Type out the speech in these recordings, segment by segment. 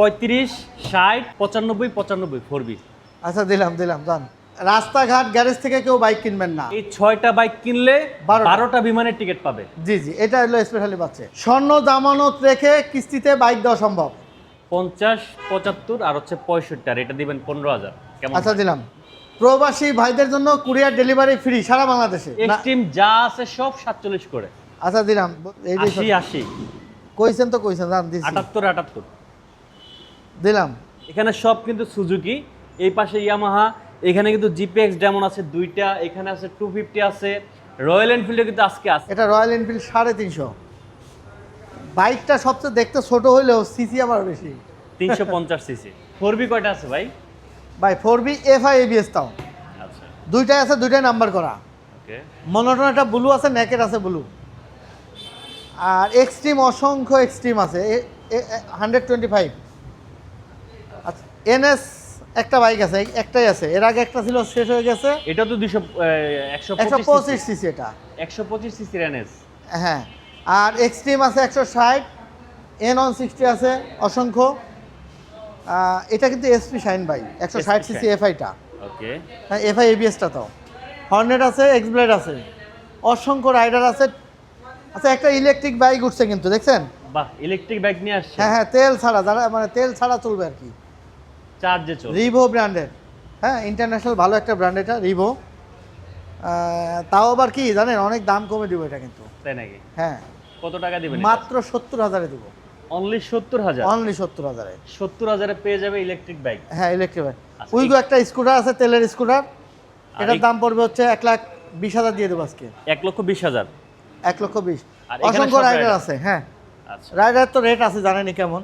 35, 60, 95, 95 4B। আচ্ছা দিলাম জান। রাস্তাঘাট গ্যারেজ থেকে কেউ বাইক কিনবেন না। এই 6টা বাইক কিনলে 12টা 12টা বিমানের টিকিট পাবে। জি এটা হলো স্পেশালি পাচ্ছে। স্বর্ণ জামানত রেখে কিস্তিতে বাইক দেওয়া সম্ভব। 50, 75 আর হচ্ছে 65, আর এটা দিবেন 15,000। কেমন? আচ্ছা দিলাম। প্রবাসী ভাইদের জন্য কুরিয়ার ডেলিভারি ফ্রি সারা বাংলাদেশে। এক্সট্রিম যা আছে সব 47 করে। আচ্ছা দিলাম। এই 80, কইছেন জান দিছি। 78, 78 দিলাম। এখানে সব কিন্তু সুজুকি, এই পাশে ইয়ামাহা, এখানে কিন্তু জিপিএক্স যেমন আছে 2টা, এখানে আছে 250 আছে, রয়্যাল এনফিল্ডে কিন্তু আজকে আছে। এটা রয়্যাল এনফিল্ড 350। বাইকটা সবচেয়ে দেখতে ছোট হইলেও সিসি আবার বেশি। 350 সিসি। 4B কয়টা আছে ভাই? ভাই 4B FI ABS তাও আচ্ছা, দুইটাই আছে, দুইটাই নাম্বার করা। ওকে। মনোটন একটা ব্লু আছে, নেকেট আছে ব্লু। আর এক্সট্রিম অসংখ্য এক্সট্রিম আছে 125। আচ্ছা NS একটা বাইক আছে, একটাই আছে, এর আগে একটা ছিল শেষ হয়ে গেছে। এটা তো 125 সিসি এটা 125 সিসির এনএস। হ্যাঁ। আর এক্সট্রিম আছে 160, N160 আছে অসংখ্য। এটা কিন্তু এসপি শাইন ভাই 160 সিসি এফআইটা। ওকে। হ্যাঁ এফআই এবিএসটা তো। হর্নেট আছে, এক্সব্লেড আছে, অসংখ্য রাইডার আছে। আচ্ছা একটা ইলেকট্রিক বাইক উঠছে কিন্তু দেখছেন? বাহ, ইলেকট্রিক বাইক নিয়ে আসছে। হ্যাঁ তেল ছাড়া, যারা মানে তেল ছাড়া চলবে আর কি। চার্জে চলবে। রিভো ব্র্যান্ডের, হ্যাঁ ইন্টারন্যাশনাল ভালো একটা ব্র্যান্ড এটা রিভো। তাও আবার কি জানেন, অনেক দাম কমে দিব এটা কিন্তু। তাই নাকি? হ্যাঁ কত টাকা দিবেন? মাত্র 70,000-এ দেবো। অনলি 70,000। অনলি 70,000-এ 70,000-এ পেয়ে যাবে ইলেকট্রিক বাইক। হ্যাঁ ইলেকট্রিক বাইক। আচ্ছা, উইগো একটা স্কুটার আছে, তেলের স্কুটার, এটার এই- দাম পড়বে হচ্ছে 1,20,000 দিয়ে দেবো আজকে। 1,20,000। 1,20,000। আর এখানে অসংখ্য সব রাইডার rider আছে। হ্যাঁ আচ্ছা, রাইডার তো রেট আছে জানেনি কেমন।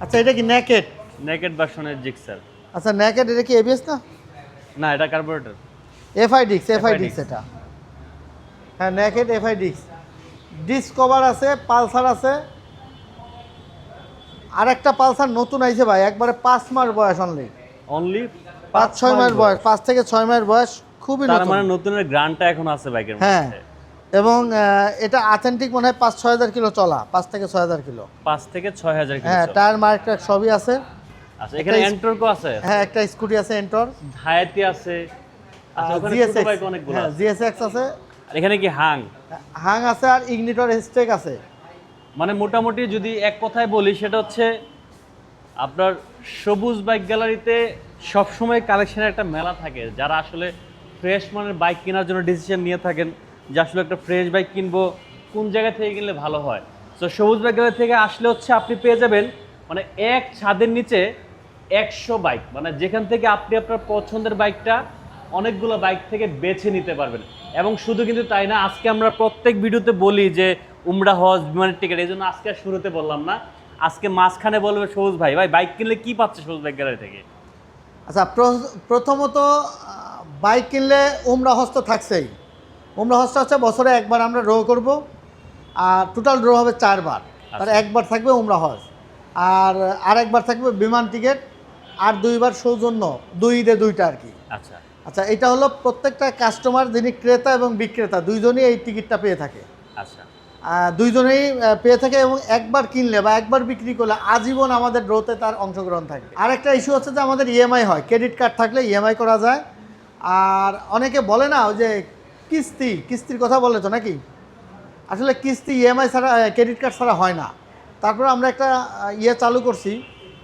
আচ্ছা এটা কি নেকেট? নেকেড ভার্সনের জিক্সার। আচ্ছা নেকেট, এটা কি এবিএস না? না, এটা কার্বোরেটর। এফআই ডিক্স FIDX এটা। হ্যাঁ নেকেট এফআই ডিসকভার আছে, পালসার আছে। আর একটা পালসার নতুন আইছে ভাই, একবারে 5 মাস বয়স অনলি। অনলি 5-6 মাস বয়স, 5 থেকে 6 মাস বয়স, খুবই তার নতুন। মানে নতুনের গ্রান্টটা এখন আছে বাইকের হ্যাঁ মধ্যে। এবং এটা অথেন্টিক মনে হয় 5-6 হাজার কিলো চলা, 5 থেকে 6 হাজার কিলো। 5 থেকে 6,000 কিলো হ্যাঁ চলে। টায়ার মার্কটা সবই আছে। আচ্ছা, এখানে একটা এন্টর্কও আছে। হ্যাঁ একটা স্কুটি আছে এন্টর, হায়াতি আছে। আচ্ছা, ওখানে ছোট বাইক অনেকগুলো হ্যাঁ আছে। জিএসএক্স আছে, আর এখানে কি হাং? হাং আছে, আর ইগনিটর স্টেক আছে। মানে মোটামুটি যদি এক কথায় বলি সেটা হচ্ছে আপনার সবুজ বাইক গ্যালারিতে সবসময় কালেকশনের একটা মেলা থাকে। যারা আসলে ফ্রেশ মানের বাইক কেনার জন্য ডিসিশন নিয়ে থাকেন যে আসলে একটা ফ্রেশ বাইক কিনবো, কোন জায়গা থেকে কিনলে ভালো হয়, তো সবুজ বাইক গ্যালারি থেকে আসলে হচ্ছে আপনি পেয়ে যাবেন মানে এক ছাদের নিচে 100 বাইক, মানে যেখান থেকে আপনি আপনার পছন্দের বাইকটা অনেকগুলো বাইক থেকে বেছে নিতে পারবেন। এবং শুধু কিন্তু তাই না, আজকে আমরা প্রত্যেক ভিডিওতে বলি যে উমরা হজ বিমানের টিকিট, এই জন্য আজকে আর শুরুতে বললাম না, আজকে মাঝখানে বলবে সবুজ ভাই বাইক কিনলে কি পাচ্ছে সবুজ বাইক গ্যালারি থেকে। আচ্ছা প্রথমত বাইক কিনলে উমরা হজ তো থাকছেই। উমরা হজটা হচ্ছে বছরে একবার আমরা ড্র করব, আর টোটাল ড্র হবে 4 বার। তার একবার থাকবে উমরা হজ, আর আরেকবার থাকবে বিমান টিকিট, আর 2 বার সৌজন্য, 2 ঈদে 2টা আর কি। আচ্ছা আচ্ছা এটা হলো প্রত্যেকটা কাস্টমার, যিনি ক্রেতা এবং বিক্রেতা দুইজনই এই টিকিটটা পেয়ে থাকে। আচ্ছা, দুইজনেই পেয়ে থাকে, এবং একবার কিনলে বা একবার বিক্রি করলে আজীবন আমাদের ড্রোতে তার অংশগ্রহণ থাকবে। আরেকটা ইস্যু হচ্ছে যে আমাদের ইএমআই হয়, ক্রেডিট কার্ড থাকলে ইএমআই করা যায়। আর অনেকে বলে না ওই যে কিস্তির কথা বলে তো নাকি, আসলে কিস্তি ইএমআই ছাড়া, ক্রেডিট কার্ড ছাড়া হয় না। তারপর আমরা একটা চালু করছি,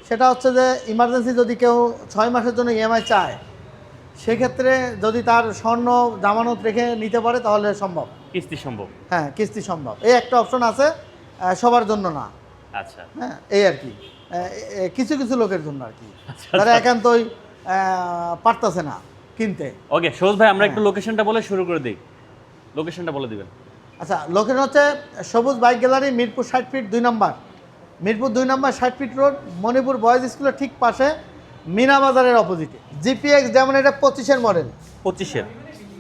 সেটা হচ্ছে যে ইমার্জেন্সি যদি কেউ 6 মাসের জন্য ইএমআই চায়, সেক্ষেত্রে যদি তার স্বর্ণ জামানত রেখে নিতে পারে তাহলে সম্ভব, কিস্তি সম্ভব। হ্যাঁ কিস্তি সম্ভব। এই একটা অপশন আছে, সবার জন্য না। আচ্ছা হ্যাঁ এই আর কি, কিছু কিছু লোকের জন্য আর কি, আচ্ছা, তারা একান্তই পারতেছে না কিনতে। ওকে সবুজ ভাই, আমরা একটু লোকেশনটা বলে শুরু করে দিই। লোকেশনটা বলে দিবেন। আচ্ছা লোকেশন হচ্ছে সবুজ বাইক গ্যালারি, মিরপুর 60 ফিট 2 নম্বর, মিরপুর 2 নম্বর 60 ফিট রোড, মণিপুর বয়েজ স্কুলের ঠিক পাশে, মিনা বাজারের অপোজিটে। জিপিএক্স যেমন এটা 25-এর মডেল। 25-এর?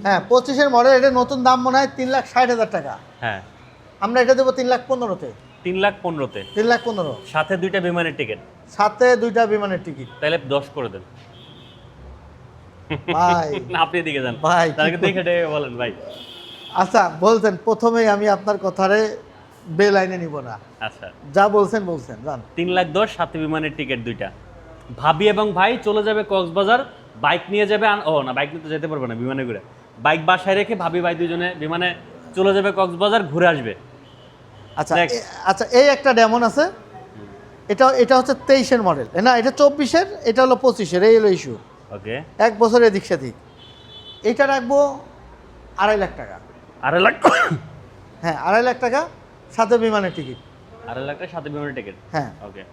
হ্যাঁ 25-এর মডেল, এটা নতুন দাম মনে হয় 3,60,000 টাকা। হ্যাঁ আমরা এটা দেবো 3,15,000-তে। 3,15,000-তে 3,15,000 সাথে 2টা বিমানের টিকিট, সাথে 2টা বিমানের টিকিট। তাহলে 10 করে দেন ভাই না, আপনি এদিকে যান ভাই, তাহলে দেখে দেখে বলেন ভাই। আচ্ছা বলছেন প্রথমেই আমি আপনার কথারে বে লাইনে নিব না। আচ্ছা, যা বলছেন বলছেন জান। 3,10,000 সাথে বিমানের টিকিট দুইটা। ভাবি এবং ভাই চলে যাবে কক্সবাজার, বাইক নিয়ে যাবে ও না, বাইক নিয়ে তো যেতে পারবে না বিমানে করে, বাইক বাসায় রেখে ভাবি ভাই দুজনে বিমানে চলে যাবে কক্সবাজার, ঘুরে আসবে। আচ্ছা Next. আচ্ছা, এই একটা ডেমন আছে, এটা হচ্ছে 23-এর মডেল, না এটা 24-এর, এটা হলো 25-এর, এই হলো ইস্যু। ওকে, 1 বছরের এদিক সেদিক। এটা রাখবো 2.5 লাখ টাকা। 2.5 লাখ? হ্যাঁ, 2.5 লাখ টাকা সাথে বিমানের টিকিট। 2.5 লাখ টাকা সাথে বিমানের টিকিট। হ্যাঁ। ওকে,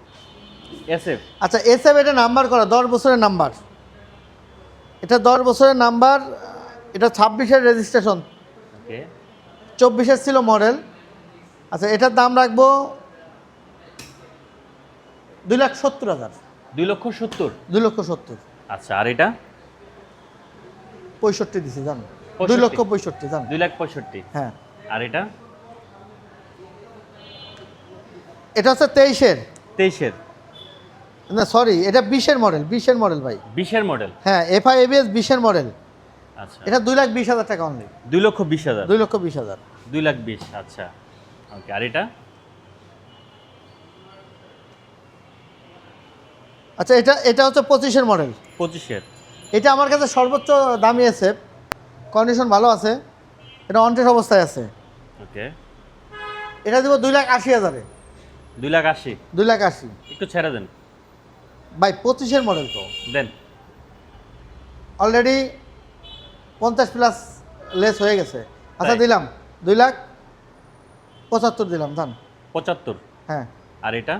এসএফ। আচ্ছা, এসএফ এটা নাম্বার করা 10 বছরের নাম্বার, এটা 10 বছরের নাম্বার, এটা 26-এর রেজিস্ট্রেশন, ওকে, 24-এর ছিল মডেল। আচ্ছা, এটার দাম রাখবো 2,70,000। 2,70,000। 2,70,000। আচ্ছা, আর এটা 65 দিছি জানো, 65? 2,65,000 জানো। 2,65,000। হ্যাঁ, আর এটা এটা হচ্ছে 23-এর, 23-এর, না সরি, এটা 20-এর মডেল, 20-এর মডেল ভাই। 20-এর মডেল। হ্যাঁ, এফআই এবিএস 20-এর মডেল। আচ্ছা, এটা 2,20,000 টাকা অনলি। 2,20,000। 2,20,000। 2,20,000। আচ্ছা, ওকে, আর এটা আচ্ছা, এটা হচ্ছে 25-এর মডেল। 25-এর। এটা আমার কাছে সর্বোচ্চ দামি আছে, কন্ডিশন ভালো আছে, এটা অনটেস্ট অবস্থায় আছে। ওকে, এটা দেবো 2,80,000-এ। 2,80,000। 2,80,000 একটু ছেড়ে দেন। ভাই, 25-এর মডেল তো দেন। অলরেডি 50+ লেস হয়ে গেছে। আচ্ছা, তাই? দিলাম 2,75,000 দিলাম ধান। 75। হ্যাঁ, আর এটা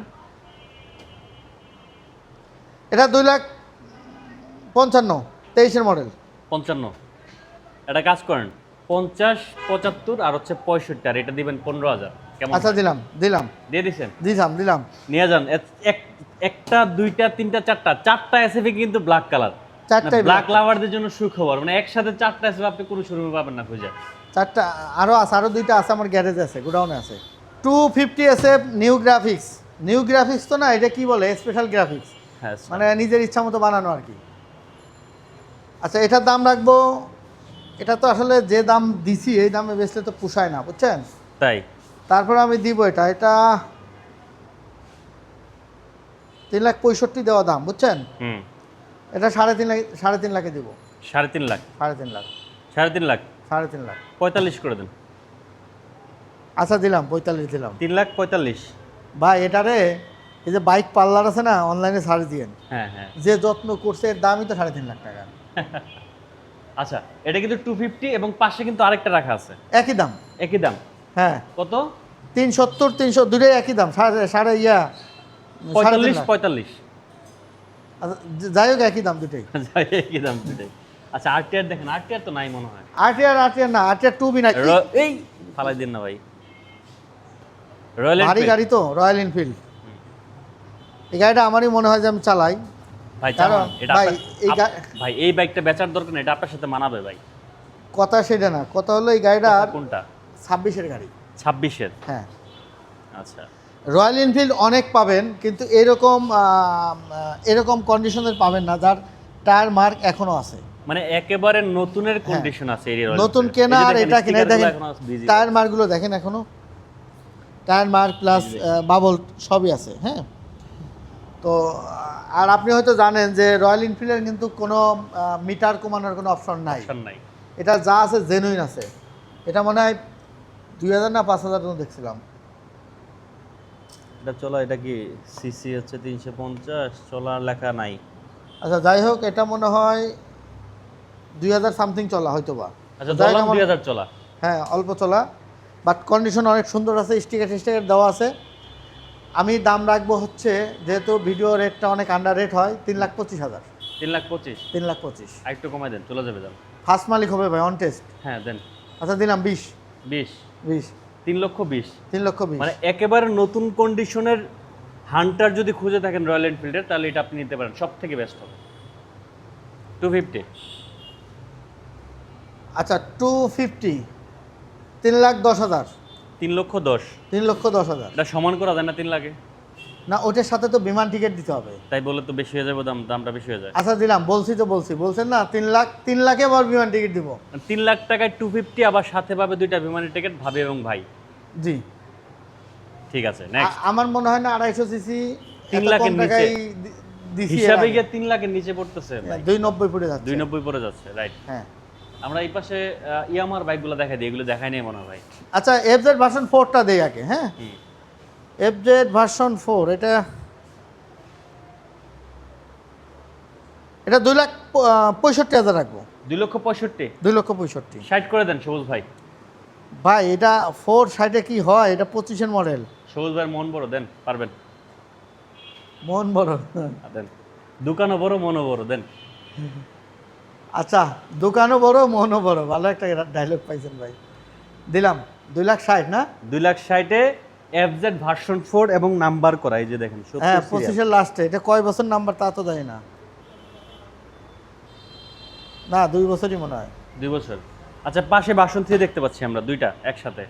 এটা 2,55,000, 23-এর মডেল। 55। এটা কাজ করেন, 50, 75 আর হচ্ছে 65, আর এটা দিবেন 15,000। কেমন আচ্ছা, হয়? দিলাম দিয়ে দিছেন? দিলাম। নিয়ে যান। একটা, দুইটা, তিনটা, চারটা এসএফি কিন্তু ব্ল্যাক কালার। চারটাই ব্ল্যাক black। লাভারদের জন্য সুখবর, মানে একসাথে 4টা এসএফি আপনি কোনো শোরুমে পাবেন না খুঁজে। 4টা আরও আছে, আরও 2টা আছে আমার গ্যারেজে আছে, গোডাউনে আছে। 250 SF new graphics. New graphics তো না, এটা কি বলে, স্পেশাল গ্রাফিক্স, হ্যাঁ, মানে নিজের ইচ্ছা মতো বানানো আর কি। আচ্ছা, এটার দাম রাখবো, এটা তো আসলে যে দাম দিছি এই দামে বেচলে তো পোষায় না, বুঝছেন। তাই। তারপর আমি দিব এটা 3,65,000 দেওয়া দাম, বুঝছেন। হুম, এটা 3.5 লাখে দিব। 3.5 লাখ। 3.5 লাখ। 3.5 লাখ। 3.5 লাখ। 45 করে দেন। আচ্ছা, দিলাম 45 দিলাম। 3,45,000। ভাই, এটারে এই যে বাইক পার্লার আছে না, অনলাইনে ছাড় দিয়েন, হ্যাঁ, হ্যাঁ। যে যত্ন করছে এর দামই তো 3.5 লাখ টাকা। আচ্ছা, এটা কিন্তু 250 এবং পাশে কিন্তু আরেকটা রাখা আছে, একই দাম। একই দাম। হ্যাঁ, কত? 370, 300 দুটোই একই দাম, সাড়ে 3.5 লাখ। 45। আচ্ছা, যাই হোক একই দাম দুটোই। একই দাম দুটাই। আচ্ছা, আরটিআর দেখেন, আরটিআর তো নাই মনে হয়। আরটিআর না, আরটিআর 2B না, এই ফালাই দিন না ভাই। রয়্যাল ভারী এনফিল্ড। গাড়ি তো, রয়্যাল এনফিল্ড। এই গাড়িটা আমারই মনে হয় যে আমি চালাই। ভাই কারণ চালান, এটা ভাই, ভাই এই বাইকটা বেচার দরকার নেই, এটা আপনার সাথে মানাবে ভাই। কথা সেটা না, কথা হলো এই গাড়িটা কোনটা? 26-এর গাড়ি। 26-এর। হ্যাঁ, আচ্ছা, রয়্যাল এনফিল্ড অনেক পাবেন, কিন্তু এরকম কন্ডিশনের পাবেন না যার টায়ার মার্ক এখনো আছে। মানে একেবারে নতুনের কন্ডিশন আছে এই রয়্যাল নতুন এনফিল্ডের। কেনা এই যে আর দেখেন, এটা কিনা, স্টিকারগুলো দেখেন এখনো আছে, ভিজিবল। টায়ার মার্কগুলো দেখেন, এখনো টায়ার মার্ক প্লাস বাবল সবই আছে। হ্যাঁ, তো আর আপনি হয়তো জানেন যে রয়্যাল এনফিল্ডের কিন্তু কোনো মিটার কমানোর কোনো অপশন নাই, অপশন নাই। এটা যা আছে জেনুইন আছে। এটা মনে হয় 2,000 না 5,000 দেখছিলাম। এটা চলা, এটা কি সিসি হচ্ছে 350, চলার লেখা নাই। আচ্ছা, যাই হোক, এটা মনে হয় 2,000 সামথিং চলা হয়তো বা। আচ্ছা, যাই হোক, ধরলাম 2,000 চলা। হ্যাঁ, অল্প চলা, বাট কন্ডিশন অনেক সুন্দর আছে, স্টিকার দেওয়া আছে। আমি দাম রাখবো হচ্ছে, যেহেতু ভিডিও রেটটা অনেক আন্ডার রেট হয়, 3,25,000। 3,25,000। 3,25,000 আর একটু কমাই দেন, চলে যাবে দাম। ফার্স্ট মালিক হবে ভাই, অন টেস্ট। হ্যাঁ, দেন। আচ্ছা, দিলাম 20। 20। 3,20,000। 3,20,000 মানে একেবারে নতুন কন্ডিশনের হান্টার যদি খুঁজে থাকেন রয়্যাল এনফিল্ডের, তাহলে এটা আপনি নিতে পারেন, সব থেকে বেস্ট হবে। 250। আচ্ছা, 250, 3,10,000। 3,10,000। 3,10,000 এটা সমান করা যায় না 3 লাখে? না, ওটার সাথে তো বিমান টিকিট দিতে হবে। তাই বলে তো বেশি হয়ে যাবে, দামটা বেশি হয়ে যায়। আচ্ছা, দিলাম, বলছেন না 3 লাখে আবার বিমান টিকিট দিব। 3 লাখ টাকায় 250, আবার সাথে পাবে 2টা বিমানের টিকিট, ভাবি এবং ভাই। জি, ঠিক আছে, নেক্সট। আমার মনে হয় না 250 সিসি 3 লাখের নিচে দিছি হিসাবে গিয়ে 3 লাখের নিচে পড়তেছে ভাই। 290 পড়ে যাচ্ছে। 290 পড়ে যাচ্ছে, রাইট। হ্যাঁ। আমরা এই পাশে ইয়ামার বাইকগুলো দেখাই দিই, এগুলো দেখাই নেই মনে হয় ভাই। আচ্ছা এফজেড ভার্সন 4টা দেই আগে, হ্যাঁ। হুম। এফজেড ভার্সন 4 এটা 2,65,000 রাখবো। 2,65,000 2,65,000 60 করে দেন সবুজ ভাই। ভাই এটা 460 কি হয়? এটা 25-এর মডেল। সবুজ ভাই মন বড়, দেন পারবেন। মন বড়। দেন, দোকানও বড় মনও বড়, দেন। আচ্ছা দোকানও বড় মনও বড়, ভালো একটা ডায়লগ পাইছেন ভাই। দিলাম 2,60,000 না? 2,60,000-এ এফজেড ভার্সন 4 এবং নাম্বার করা, এই যে দেখেন 70 হ্যাঁ সিরিয়াল। 25-এর লাস্টে। এটা কয় বছর নাম্বার তা তো দেয় না। না 2 বছরই মনে হয়। 2 বছর। আচ্ছা পাশে ভার্সন 3 দেখতে পাচ্ছি আমরা দুইটা একসাথে।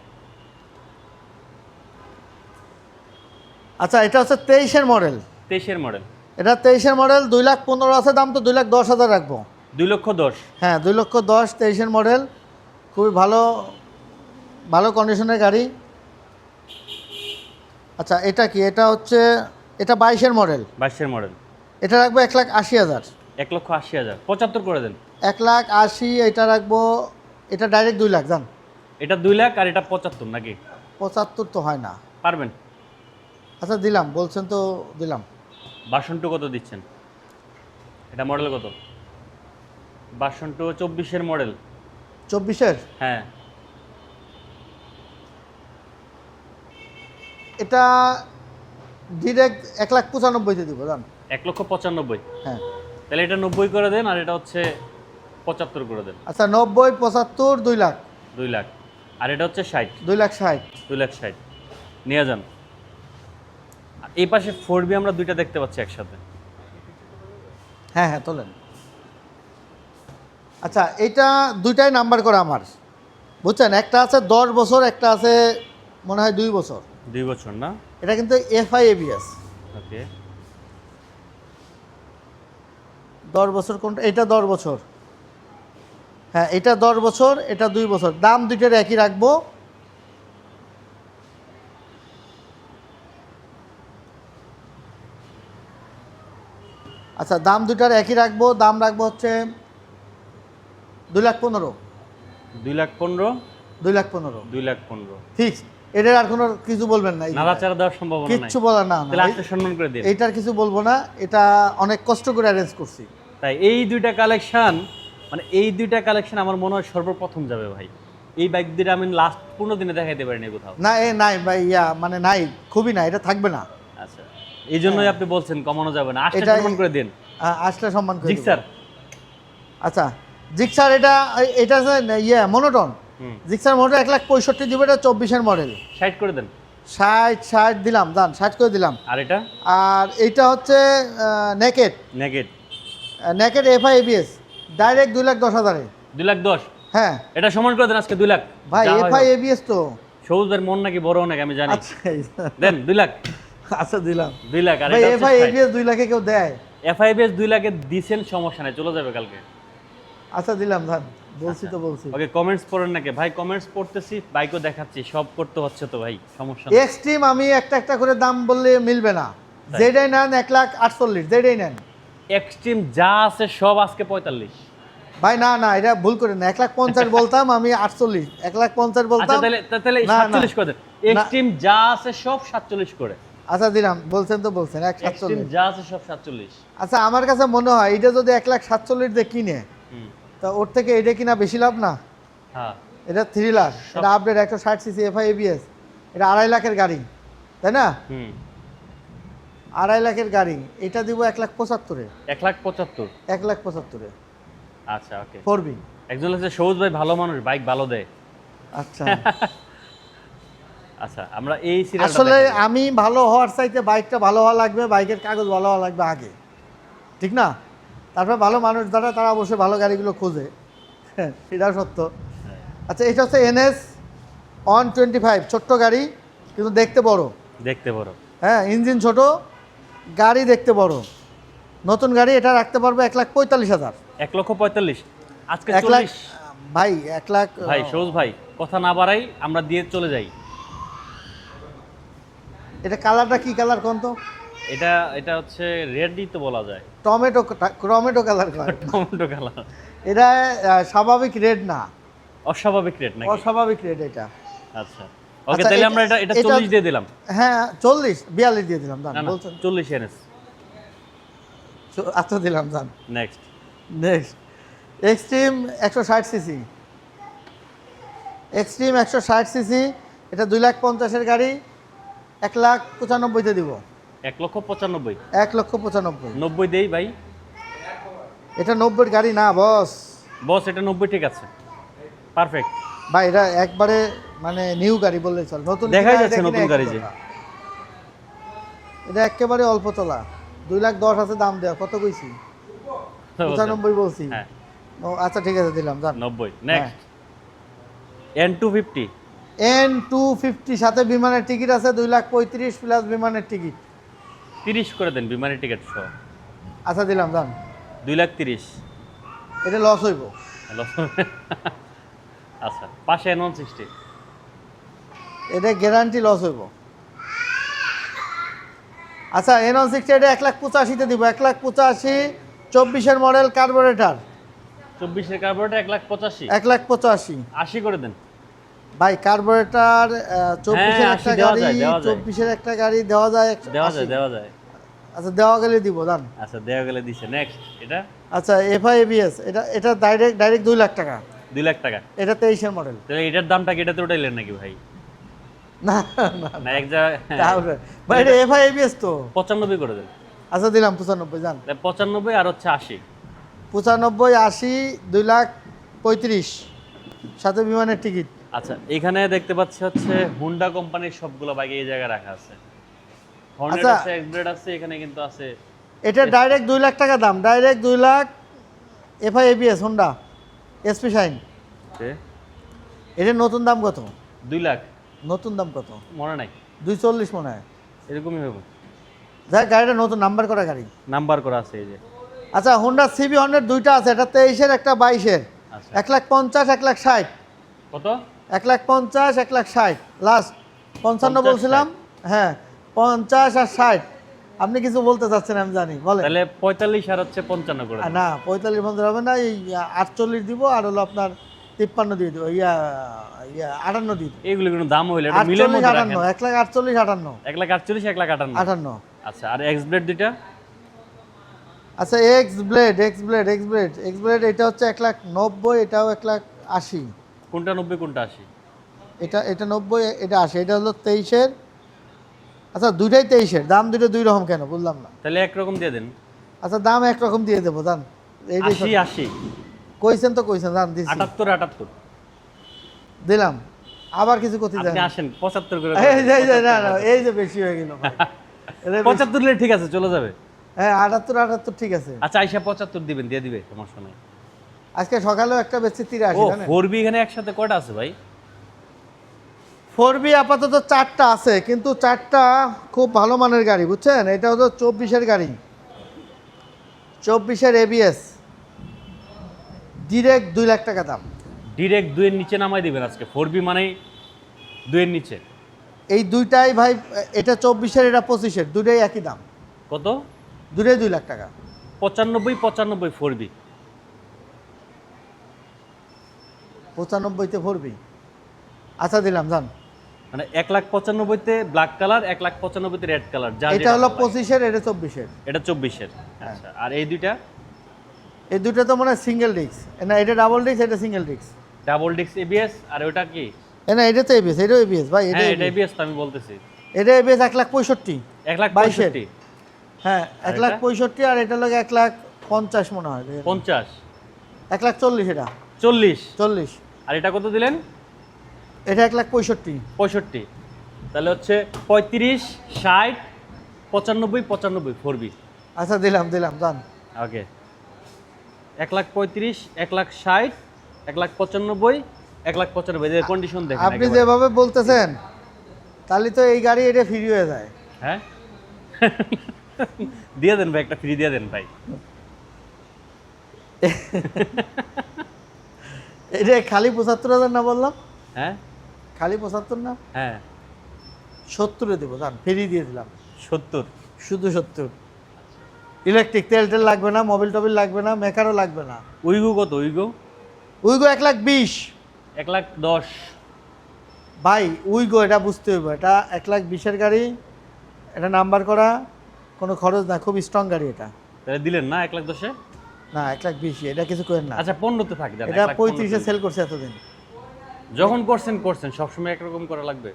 আচ্ছা এটা হচ্ছে 23-এর মডেল। 23-এর মডেল। এটা 23-এর মডেল, 2,15,000 আছে দাম, তো 2,10,000 রাখবো। 2,10,000। হ্যাঁ 2,10,000, 23-এর মডেল, খুবই ভালো ভালো কন্ডিশনের গাড়ি। আচ্ছা এটা কি? এটা হচ্ছে এটা 22-এর মডেল। 22-এর মডেল। এটা রাখবো 1,80,000। 1,80,000 75 করে দেন। 1,80,000 এটা রাখবো। এটা ডাইরেক্ট 2 লাখ জান। এটা 2 লাখ আর এটা 75 নাকি? 75 তো হয় না। পারবেন। আচ্ছা দিলাম, বলছেন তো দিলাম। ভার্সন 2 কত দিচ্ছেন? এটা মডেল কত? Version 2 24-এর model. 24-এর হ্যাঁ। এটা ডিরেক্ট 1,95,000 দিব জান। 1,95,000। হ্যাঁ। তাহলে এটা 90 করে দেন আর এটা হচ্ছে 75 করে দেন। আচ্ছা 90, 75, 2 লাখ। 2 লাখ। আর এটা হচ্ছে 60। 2,60,000। 2,60,000 নিয়ে যান। আর এই পাশে 4B আমরা দুইটা দেখতে পাচ্ছি একসাথে। হ্যাঁ হ্যাঁ তোলেন। আচ্ছা এইটা দুইটাই নাম্বার করা আমার, বুঝছেন। একটা আছে 10 বছর, একটা আছে মনে হয় 2 বছর। 2 বছর না? এটা কিন্তু FI ABS। ওকে। 10 বছর কোনটা? এটা 10 বছর। হ্যাঁ এটা 10 বছর, এটা 2 বছর। দাম দুইটার একই রাখবো। আচ্ছা দাম দুইটার একই রাখবো। দাম রাখবো হচ্ছে 2,15,000। 2,15,000। 2,15,000 2,15,000 ফিক্স। এটার আর কোনো কিছু বলবেন না? নাড়াচাড়া দেওয়ার সম্ভাবনা নাই? কিচ্ছু বলার না। তাহলে আজকে সম্মান করে দিন। এইটার কিছু বলবো না, এটা অনেক কষ্ট করে অ্যারেঞ্জ করছি। তাই এই দুইটা কালেকশন, মানে এই দুইটা কালেকশন আমার মনে হয় সর্বপ্রথম যাবে ভাই। এই বাইক দুইটা আমি লাস্ট 15 দিনে দেখাইতে পারিনি কোথাও। না নাই ভাই, মানে নাই, খুবই না, এটা থাকবে না। আচ্ছা, এই জন্যই আপনি বলছেন কমানো যাবে না। আজকে এটাই- সম্মান করে দিন। আসলে সম্মান করে জিক্সার। দেব। আচ্ছা জিক্সার এটা মনোটন। জিক্সার মোটর 1,65,000 দিব। এটা 24-এর মডেল। 60 করে দেন। 60 দিলাম দান, 60 করে দিলাম। আর এটা? আর এইটা হচ্ছে naked. Naked. Naked FI ABS, direct 2,10,000। 2,10,000। হ্যাঁ এটা সমান করে দেন আজকে 2 লাখ। ভাই যা হয় FI হোক। ABS তো। সবুজের মন নাকি বড় নাকি আমি জানি। আচ্ছা দেন 2 লাখ। আচ্ছা দিলাম 2 লাখ। আর ভাই। এটা FI ABS 2 লাখে কেউ দেয়? FIBS 2 লাখে দিছেন, সমস্যা নাই, চলে যাবে কালকে। আচ্ছা দিলাম ধান, বলছি তো বলছি। ওকে, কমেন্টস পড়েন নাকি ভাই? কমেন্টস পড়তেছি, বাইকও দেখাচ্ছি, সব করতে হচ্ছে তো ভাই, সমস্যা নেই। এক্সট্রিম আমি একটা করে দাম বললে মিলবে না। যেটাই নেন 1,48,000, যেটাই নেন। এক্সট্রিম যা আছে সব আজকে 45। ভাই না না, এটা ভুল করে না। 1,50,000 বলতাম আমি, 48, 1,50,000 আচ্ছা বলতাম। তাহলে না, না। 47 করে দেন। এক্সট্রিম যা আছে সব 47 করে। আচ্ছা দিলাম, বলছেন তো বলছেন এক্সট্রিম 1,47। যা আছে সব 47। আচ্ছা আমার কাছে মনে হয় এটা যদি 1,47,000 দিয়ে কিনে, হুম। তা ওর থেকে এটা কিনা বেশি লাভ না? হ্যাঁ। এটা 3 লাখ, এটা আপডেট 160 সিসি FI ABS, এটা 2.5 লাখের গাড়ি, তাই না? হুম। 2.5 লাখের গাড়ি, এটা দিব 1,75,000-এ। 1,75,000। 1,75,000-এ আচ্ছা ওকে। 4B। একজন হচ্ছে সবুজ ভাই, ভালো মানুষ, বাইক ভালো দেয়। আচ্ছা আচ্ছা আমরা এই সিরিয়ালটা আসলে আমি ভালো হওয়ার চাইতে বাইকটা ভালো হওয়া লাগবে, বাইকের কাগজ ভালো হওয়া লাগবে আগে, ঠিক না? তারপরে ভালো মানুষ যারা, তারা অবশ্যই ভালো গাড়িগুলো খোঁজে, এটাও সত্য। আচ্ছা এটা হচ্ছে NS 125, ছোট্ট গাড়ি কিন্তু দেখতে বড়। দেখতে বড়। হ্যাঁ ইঞ্জিন ছোট, গাড়ি দেখতে বড়, নতুন গাড়ি। এটা রাখতে পারবে 1,45,000। 1,45,000 আজকে 1 লাখ 40। ভাই, 1 লাখ ভাই সবুজ ভাই, কথা না বাড়াই, আমরা দিয়ে চলে যাই। এটা কালারটা কি কালার কোন তো? এটা এটা হচ্ছে রেডই তো বলা যায়। টমেটো কালার কয়। Tomato colour. এটা স্বাভাবিক রেড না, অস্বাভাবিক রেড নাকি? অস্বাভাবিক রেড এটা। আচ্ছা ওকে, তাহলে আমরা এটা 40 দিয়ে দিলাম। হ্যাঁ 40 42 দিয়ে দিলাম জান, না না বলছেন 40 এনএস। আচ্ছা দিলাম জান। Next. Next Xtreme 160 CC, Xtreme 160 CC, এটা 2,50,000 গাড়ি, 1,95,000 দিব। 1,95,000। 1,95,000। 90 দেই ভাই। এটা 90 গাড়ি না বস। বস এটা 90 ঠিক আছে, পারফেক্ট। ভাই এটা একবারে মানে নিউ গাড়ি বললেই চল, নতুন দেখাই কিনা যাচ্ছে এটা নতুন কিনা গাড়ি একই যে। কথা। এটা একেবারে অল্প তোলা, 2,10,000 আছে দাম দেওয়া, কত কইছি? 95 বলছি। হ্যাঁ ও আচ্ছা ঠিক আছে দিলাম জান। 90। Next N250। N250 সাথে বিমানের টিকিট আছে 2,35,000 প্লাস বিমানের টিকিট। 30 করে দেন বিমানের টিকিট সহ। আচ্ছা দিলাম জান। 2,30,000। এটা লস হইব। হ্যালো। আচ্ছা পাশে N160। এটা গ্যারান্টি লস হইব। আচ্ছা N160 এটা 1,85,000 তে দিব, 1,85,000, 24-এর মডেল, কার্বোরেটর। 24 এর কার্বোরেটর 1,85,000। 1,85,000 80 করে দেন। ভাই কার্বোরেটর 24-এর একটা 80 দেওয়া গাড়ি, যায়, দেওয়া যায়। 24-এর একটা গাড়ি দেওয়া যায় দেওয়া যায় 80। দেওয়া যায়। আচ্ছা দেওয়া গেলে দিব জান। আচ্ছা দেওয়া গেলে দিছে। নেক্সট এটা আচ্ছা এফআই এবিএস, এটা ডাইরেক্ট 2 লাখ টাকা। 2 লাখ টাকা। এটা 23-এর মডেল। তাহলে এটার দামটা কি এটাতে উঠাইলেন নাকি ভাই? না না না এক জায়গায় তাহলে ভাই এটা এফআই এবিএস তো। 95 করে দেন। আচ্ছা দিলাম 95 জান। তাহলে 95 আর হচ্ছে 80। 95, 80, 2,35,000 সাথে বিমানের টিকিট। আচ্ছা এখানে দেখতে পাচ্ছি হচ্ছে হুন্ডা কোম্পানির সবগুলো বাইক এই জায়গায় রাখা আছে। হর্নেট আচ্ছা। আছে, এক্সব্লেড আছে, এখানে কিন্তু আছে। এটা ডাইরেক্ট 2 লাখ টাকা দাম, direct 2 lakh. FI ABS Honda SP shine. এটার নতুন দাম কত? 2 লাখ। নতুন দাম কত? মনে নাই, 240 মনে হয়। এরকমই হবে। যাই গাড়িটা নতুন নাম্বার করা গাড়ি। নাম্বার করা আছে এই যে। আচ্ছা হোন্ডা সিবি 100 দুইটা আছে, একটা 23-এর একটা 22-এর। আচ্ছা 1,50,000, 1,60,000। কত? 1,50,000, 1,60,000 লাস্ট। 55 50, বলছিলাম। হ্যাঁ 50 আর 60। আপনি কিছু বলতে চাচ্ছেন আমি জানি, বলেন। তাহলে 45 আর হচ্ছে 55 করে দেন। না 45 বন্ধ হবে না, এই 48 দিব, আর হলো আপনার 53 দিয়ে দিব, 58 দিয়ে দিব। এইগুলো কোনো দাম হইলে এটা মিলের 48, মধ্যে 58, রাখেন। 1,48,000, 58। 1,48,000, 1,58,000। 58। আচ্ছা আর এক্সব্লেড দুইটা? আচ্ছা এক্স ব্লেড এটা হচ্ছে 1,90,000, এটাও 1,80,000। কোনটা 90 কোনটা 80? এটা 90, এটা 80। এটা হলো 23-এর। আচ্ছা দুইটাই 23-এর, দাম দুটো দুই রকম কেন বুঝলাম না। তাহলে একরকম দিয়ে দেন। আচ্ছা দাম একরকম দিয়ে দেবো দান। 80 80। কইছেন তো কইছেন, দাম দিচ্ছি 78 78। দিলাম। আবার কিছু করতে আপনি দেন। আসেন 75 করে। এই যে বেশি হয়ে গেল ভাই। এটা বেশি। 75 দিলে ঠিক আছে, চলে যাবে। হ্যাঁ 78 ঠিক আছে। আচ্ছা আইসা 75 দিবেন, দিয়ে দিবে, সমস্যা নাই। আজকে সকালেও একটা বেচছি 83 ও জানেন। 4B এখানে একসাথে কয়টা আছে ভাই? 4B আপাতত 4টা আছে, কিন্তু 4টা খুব ভালো মানের গাড়ি বুঝছেন। এটা হলো 24-এর গাড়ি, 24-এর এবিএস, ডিরেক্ট 2 লাখ টাকা দাম। ডিরেক্ট 2 এর নিচে নামাই দিবেন আজকে। 4B মানেই 2 এর নিচে। এই দুইটাই ভাই, এটা 24-এর, এটা 25-এর, দুইটাই একই দাম। কত? দুইটাই 2 লাখ টাকা। 95 95 4B। 95-তে 4B। আচ্ছা দিলাম জান। মানে 1,95,000 তে ব্ল্যাক কালার, 1,95,000 তে রেড কালার। যা এটা হলো 25-এর, এটা 24-এর। এটা 24 এর। আচ্ছা আর এই দুইটা? এই দুইটা তো মনে হয় সিঙ্গেল ডিস্ক না, এটা ডাবল ডিস্ক, এটা single disc. Double disc ABS, আর ওটা কি? না এটা তো এবিএস, এটাও এবিএস ভাই, হ্যাঁ এটা এবিএস তো আমি বলতেছি। এটা এবিএস 1,65,000। 1,65,000। হ্যাঁ আর 1,65,000, আর এটা লাগে 1,50,000 মনে হয়। 50। 1,40,000 এটা। 40। 40। আর এটা কত দিলেন? এটা 1,65,000। 65। তাহলে হচ্ছে 35 60 95 95 4B। আচ্ছা দিলাম জান। ওকে 1,35,000 1,60,000 1,95,000 1,95,000 এর কন্ডিশন দেখেন আপনি একেবারে। যেভাবে বলতেছেন তাহলে তো এই গাড়ি এটা ফ্রি হয়ে যায়। হ্যাঁ দিয়ে দেন ভাই, একটা ফ্রি দিয়ে দেন ভাই। এটা খালি 75,000 না বললাম? হ্যাঁ খালি 75 না? হ্যাঁ 70-এ দেবো, জান ফ্রি দিয়ে দিলাম। 70? শুধু 70। ইলেকট্রিক, তেল টেল লাগবে না, মোবিল টবিল লাগবে না, মেকারও লাগবে না। উইগো কত উইগো? উইগো 1,20,000। 1,10,000? ভাই উইগো এটা বুঝতে হইব, এটা 1,20,000 গাড়ি, এটা নাম্বার করা, কোনো খরচ না, খুব স্ট্রং গাড়ি এটা। তাহলে দিলেন না 1,10,000-এ? না 1,20,000, এটা কিছু করেন না। আচ্ছা 15-তে থাক, জান এটা 1,15,000 35-এ সেল করছে এতদিন। যখন করছেন সবসময় একরকম করা লাগবে।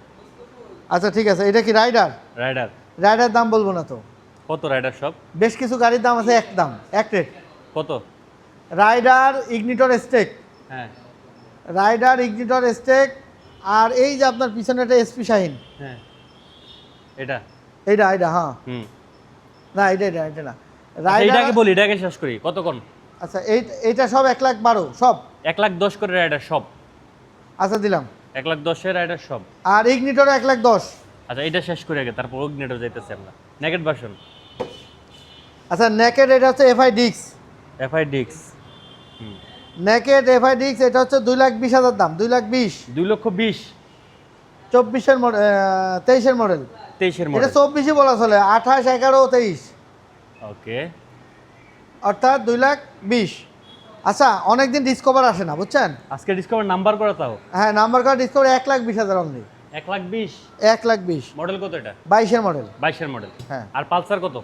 আচ্ছা ঠিক আছে, এটা কি রাইডার? রাইডার রাইডার দাম বলবো না তো, কত? রাইডার সব বেশ কিছু গাড়ির দাম আছে এক দাম, এক রেট। কত? রাইডার, ইগনিটর স্টেক, হ্যাঁ রাইডার ইগনিটর স্টেক, আর এই যে আপনার পিছনে একটা এসপি শাহিন, হ্যাঁ এটা এইটা এইটা হ্যাঁ, হুম। না এটা এটা এটা না আচ্ছা, রাইডার। এটাকে বলি, এটাকে শেষ করি, কত কোন? আচ্ছা এইটা সব 1,12,000 সব। 1,10,000 করে রাইডার সব। আচ্ছা দিলাম। 1,10,000 রাইডার সব। আর ইগনিটর 1,10,000। আচ্ছা এটা শেষ করে আগে, তারপর অগ্নেটর যাইতেছে আমরা। নেকেট ভার্সন আচ্ছা নেকেড, এটা হচ্ছে এফআই ডিক্স, এফআই ডিক্স। হুম। নেকেড এফআই ডিক্স, এটা হচ্ছে 2,20,000 দাম, 2,20,000। 2,20,000? 24-এর মডেল, 23-এর মডেল। 23-এর এটা মডেল। 24-ই বলা চলে, 28, 11, 23, ওকে। অর্থাৎ 2,20,000। আচ্ছা অনেকদিন ডিসকভার আসে না বুঝছেন। আজকে ডিসকভার নাম্বার করা তাও হ্যাঁ নাম্বার করা ডিসকভার 1,20,000 অনলি। 1,20,000? 1,20,000 মডেল কত এটা? 22-এর মডেল। 22-এর মডেল। হ্যাঁ। আর পালসার কত?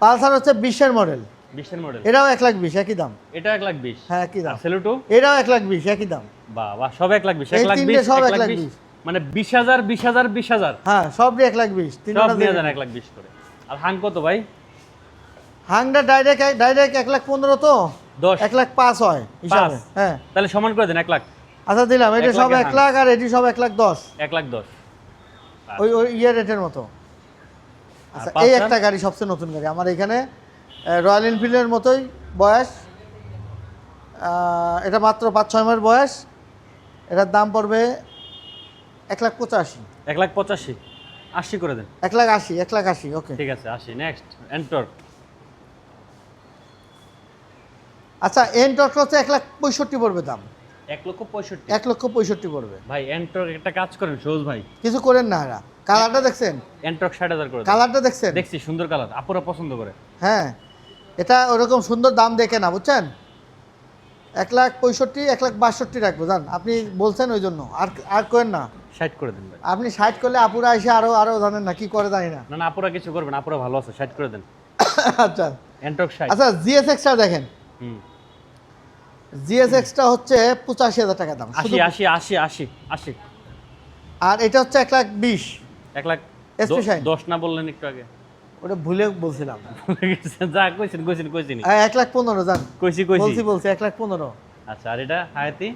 পালসার হচ্ছে 20-এর মডেল, 20-এর মডেল। এটাও 1,20,000 একই দাম। এটা 1,20,000? হ্যাঁ একই দাম। আর সেলুটো? এটাও 1,20,000 একই দাম। বাহ বাহ, সব 1,20,000? এই তিনটে সব 1,20,000 মানে 20,000 20,000 20,000 হ্যাঁ সবই 1,20,000, সব তিনটা নিয়ে যান 1,20,000 করে। আর হাং কত ভাই? হাংটা ডাইরেক্ট 1,15,000 তো 10? 1,05,000 হয় হিসাবে। 5? হ্যাঁ তাহলে সমান করে দেন 1,00,000। আচ্ছা দিলাম, এটা 1,00,000 সব এর 1,00,000 আর এটি সব 1,10,000, 1,10,000। ওই ওই ইয়ে রেটের মতো। আচ্ছা এই একটা গাড়ি সবচেয়ে নতুন গাড়ি আমার এখানে, রয়্যাল এনফিল্ডের মতোই বয়স, এটা মাত্র 5-6 মাস বয়স। এটার দাম পড়বে 1,85,000। 1,85,000? 80 করে দেন। 1,80,000, 1,80,000 ওকে। ঠিক আছে 80। নেক্সট এন্টর। আচ্ছা এনটর্ক হচ্ছে 1,65,000 পড়বে দাম, 1,65,000? 1,65,000 পড়বে। ভাই এন্টর একটা কাজ করেন সহজ ভাই, কিছু করেন না, এরা কালারটা দেখছেন, এন্টর 60,000 করে দেন। কালারটা দেখছেন। দেখছি সুন্দর কালার, আপুরা পছন্দ করে। হ্যাঁ এটা ওরকম সুন্দর দাম দেখে না বুঝছেন, 1,65,000, 1,62,000 রাখবো জান, আপনি বলছেন ওই জন্য। আর আর করেন না, 60 করে দেন ভাই। আপনি 60 করলে আপুরা এসে আরো আরো জানেন না কি করে জানি না। না না, আপুরা কিছু করবেন, আপুরা ভালো আছে, 60 করে দেন। আচ্ছা এন্টর 60। আচ্ছা জিএসএক্সটা দেখেন, হুম। জিএসএক্সটা হচ্ছে 85,000 টাকা দাম 80 শুধু। 80 80 80 80। আর এটা হচ্ছে 1,20,000। 1,00,000? Shine। 10 না বললেন একটু আগে? ওটা ভুলে বলছিলাম। যা কইছেন কইছেন কইছেন। 1,15,000 জান, কইছি বলছি 1,15,000। আচ্ছা আর এটা হায়াতি?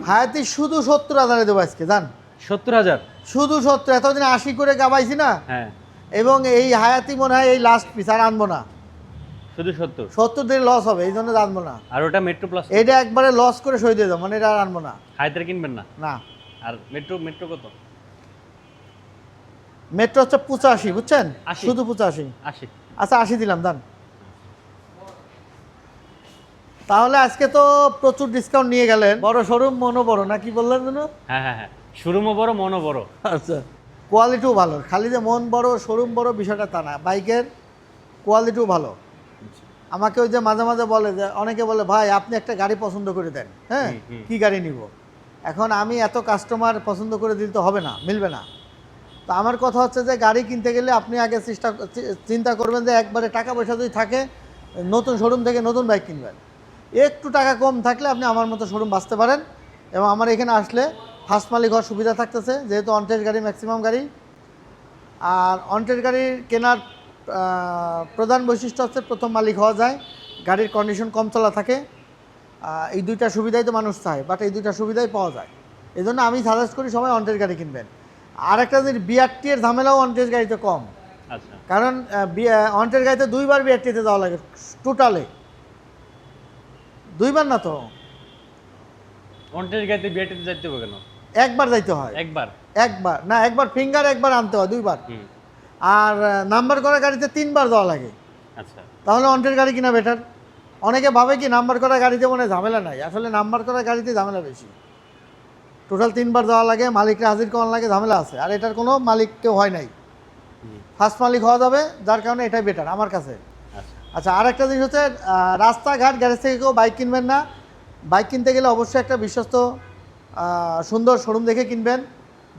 হায়াতি শুধু 70,000 দেবো আজকে জান, 70,000? শুধু 70। এতদিন 80 করে গাবাইছি না, হ্যাঁ এবং এই হায়াতি মনে হয় এই লাস্ট পিস, আর আনবো না। শুধু 70? 70 দিন লস হবে, এই জন্য আনবো না। আর ওটা মেট্রো প্লাস? এটা একবারে লস করে সই দিয়ে দাও, মানে এটা আর আনবো না। হায়াতের কিনবেন না? না আর মেট্রো মেট্রো কত? মেট্রো হচ্ছে 85 বুঝছেন, 80? শুধু 85। 80? আচ্ছা 80 দিলাম দান। তাহলে আজকে তো প্রচুর ডিসকাউন্ট নিয়ে গেলেন, বড় শোরুম মনও বড়, না কি বললেন যেন? হ্যাঁ হ্যাঁ হ্যাঁ, শোরুমও বড় মনও বড়। আচ্ছা কোয়ালিটিও ভালো, খালি যে মন বড় শোরুম বড় বিষয়টা তা না, বাইকের কোয়ালিটিও ভালো। আমাকে ওই যে মাঝে মাঝে বলে যে, অনেকে বলে ভাই আপনি একটা গাড়ি পছন্দ করে দেন, হ্যাঁ কি গাড়ি নিব। এখন আমি এত কাস্টমার পছন্দ করে দিতে হবে না, মিলবে না। তো আমার কথা হচ্ছে যে গাড়ি কিনতে গেলে আপনি আগে চিন্তা করবেন যে একবারে টাকা পয়সা যদি থাকে নতুন শোরুম থেকে নতুন বাইক কিনবেন, একটু টাকা কম থাকলে আপনি আমার মতো শোরুম বাঁচতে পারেন। এবং আমার এখানে আসলে ফার্স্ট মালিক হওয়ার সুবিধা থাকতেছে, যেহেতু অনটেস্ট গাড়ি ম্যাক্সিমাম গাড়ি। আর অনটেস্ট গাড়ির কেনার প্রধান বৈশিষ্ট্য হচ্ছে প্রথম মালিক হওয়া যায়, গাড়ির কন্ডিশন কম চলা থাকে, এই দুইটা সুবিধাই তো মানুষ চায়, বাট এই দুইটা সুবিধাই পাওয়া যায়। এই জন্য আমি সাজেস্ট করি সবাই অনটেস্ট গাড়ি কিনবেন। আর একটা যে বিআরটি এর ঝামেলাও অনটেস্ট গাড়িতে কম, আচ্ছা কারণ অনটেস্ট গাড়িতে 2বার বিআরটিতে যাওয়া লাগে টোটালে, 2বার না তো, অন্টের গাড়িতে বিআরটিতে যাইতে হবে কেন? একবার যাইতে হয়। একবার? একবার না, একবার ফিঙ্গার একবার আনতে হয়, 2বার। হুম। আর নাম্বার করা গাড়িতে 3বার যাওয়া লাগে। আচ্ছা তাহলে অনটেস্ট গাড়ি কিনা বেটার। অনেকে ভাবে কি নাম্বার করা গাড়িতে মনে হয় ঝামেলা নাই, আসলে নাম্বার করা গাড়িতে ঝামেলা বেশি। টোটাল 3বার যাওয়া লাগে, মালিকরা হাজির করানো লাগে, ঝামেলা আছে। আর এটার কোনো মালিক কেউ হয় নাই, ফার্স্ট মালিক হওয়া যাবে, যার কারণে এটাই বেটার আমার কাছে। আচ্ছা আচ্ছা, আর একটা জিনিস হচ্ছে রাস্তাঘাট গ্যারেজ থেকে কেউ বাইক কিনবেন না। বাইক কিনতে গেলে অবশ্যই একটা বিশ্বস্ত সুন্দর শোরুম দেখে কিনবেন,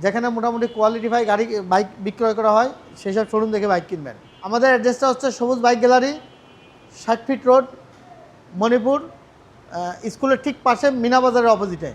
যেখানে মোটামুটি কোয়ালিটিফাই গাড়ি বাইক বিক্রয় করা হয়, সেই সব শোরুম দেখে বাইক কিনবেন। আমাদের অ্যাড্রেসটা হচ্ছে সবুজ bike gallery, 60 fit road, Manipur স্কুলের ঠিক পাশে, মিনা বাজারের অপোজিটে।